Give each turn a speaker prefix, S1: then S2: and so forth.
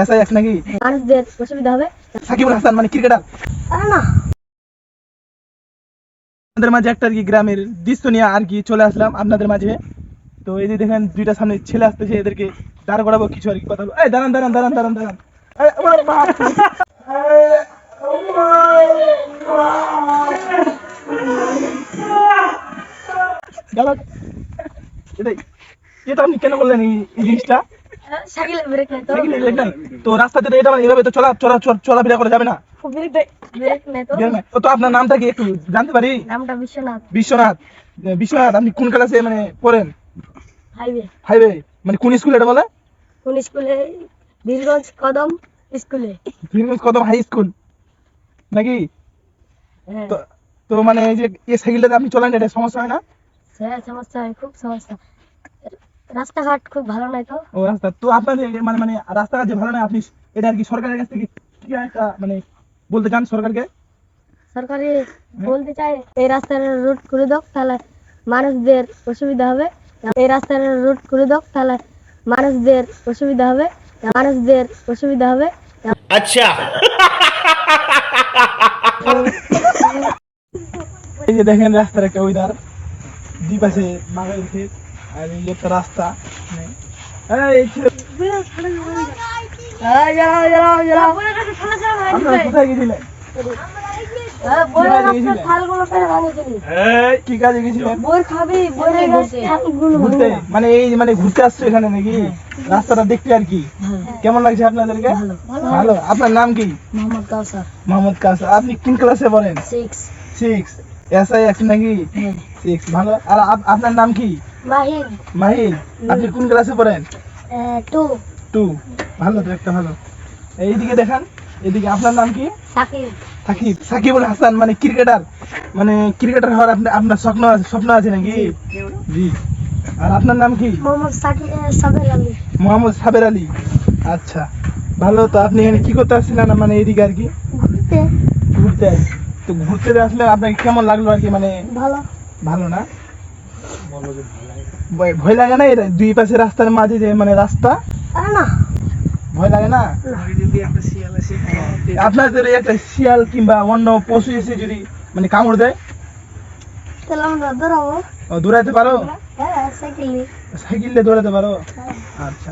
S1: SIS নাকি?
S2: মানুষদের অসুবিধা হবে।
S1: সাকিবুল হাসান মানে ক্রিকেটার।
S2: না,
S1: আপনাদের মাঝে একটা আর কি গ্রামের দৃশ্য নিয়ে আর কি চলে আসলাম আপনাদের মাঝে। তো এই যে দেখেন দুইটা সামনে ছেলে আসতেছে, এদেরকে দাঁড় করাবো কিছু আর কি কথা বলবো। এই দাঁড়ান দাঁড়ান দাঁড়ান দাঁড়ান দাঁড়ান। এই, ওরে বাপ! দাঁড়ান। এটাই, এটা আপনি কেন বললেন এই জিনিসটা?
S2: সাইকেলে ব্রেক নেই তো।
S1: সাইকেলে ব্রেক নাই? তো রাস্তাতে তো এটা মানে এভাবে তো চলাফেরা করা যাবে না।
S2: ব্রেক নেই তো।
S1: বের নাই। তো আপনার নামটা কি একটু জানতে পারি?
S2: নামটা বিশ্বনাথ।
S1: বিশ্বনাথ। বিশ্বনাথ, আপনি কোন ক্লাসে মানে পড়েন?
S2: হাইওয়ে।
S1: ফাইভে? মানে কোন স্কুল এটা বলে?
S2: কোন স্কুলে? বীরগঞ্জ কদম স্কুলে।
S1: বীরগঞ্জ কদম হাই স্কুল নাকি?
S2: হ্যাঁ,
S1: তো তো মানে এই যে এই সাইকেলটাতে আপনি চলেন, এটা সমস্যা হয় না?
S2: হ্যাঁ, সমস্যা হয়, খুব সমস্যা। রাস্তাঘাট খুব ভালো নয় তো।
S1: ও রাস্তা তো আপনাদের মানে মানে রাস্তাঘাট যে ভালো না, আপনি এটা আর কি সরকারের কাছ থেকে কি একটা মানে বলতে চান সরকারকে?
S2: সরকারি বলতে চাই এই রাস্তার রুট করে দাও, তাহলে মানুষদের অসুবিধা হবে। এই রাস্তার রুট করে দাও, তাহলে মানুষদের অসুবিধা হবে। মানুষদের অসুবিধা হবে।
S3: अच्छा।
S1: এই যে দেখেন রাস্তার একটা ওইধার দুই পাশে মাগাই ক্ষেত, আর এই যে একটা রাস্তা। এই ছেলে, আপনারা কোথায় গেছিলেন? এই, কি কাজে গেছিলেন? ঘুরতে? মানে এই মানে ঘুরতে আসছো এখানে নাকি? রাস্তাটা দেখতে আর কি। কেমন লাগছে আপনাদেরকে? ভালো। আপনার নাম কি?
S2: মোহাম্মদ কাউসার,
S1: মোহাম্মদ কাউসার। আপনি কোন ক্লাসে পড়েন?
S2: 6।
S1: 6। এসআইএস নাকি? 6। ভালো। আর আপনার নাম কি?
S2: মাহিন,
S1: মাহিন। আপনি কোন ক্লাসে পড়েন?
S2: 2।
S1: 2। ভালো তো, একটা ভালো। এইদিকে দেখান, এদিকে আপনার নাম কি?
S2: সাকিব,
S1: সাকিব। সাকিবুল হাসান মানে ক্রিকেটার। মানে ক্রিকেটার হওয়ার আপনার স্বপ্ন আছে নাকি? জি। আর আপনার নাম কি?
S2: মোহাম্মদ সাবের আলী।
S1: মোহাম্মদ সাবের আলী। আচ্ছা, ভালো। তো আপনি এখানে কি করতে আসছিলেন মানে এইদিকে আর কি?
S2: ঘুরতে।
S1: ঘুরতে। তো ঘুরতে আসলে আপনাকে কেমন লাগলো আর কি? মানে
S2: ভালো।
S1: ভালো না? ভয় লাগে না? এটা দুই পাশে রাস্তার মাঝে যে মানে রাস্তা,
S2: না,
S1: ভয় লাগে না? আপনাদের একটা শিয়াল কিংবা অন্য পশু এসে যদি মানে কামড় দেয়,
S2: তাহলে আমরা দৌড়াবো।
S1: দৌড়াইতে পারো?
S2: হ্যাঁ, সাইকেল নিয়ে।
S1: সাইকেল দিয়ে দৌড়াতে পারো? আচ্ছা।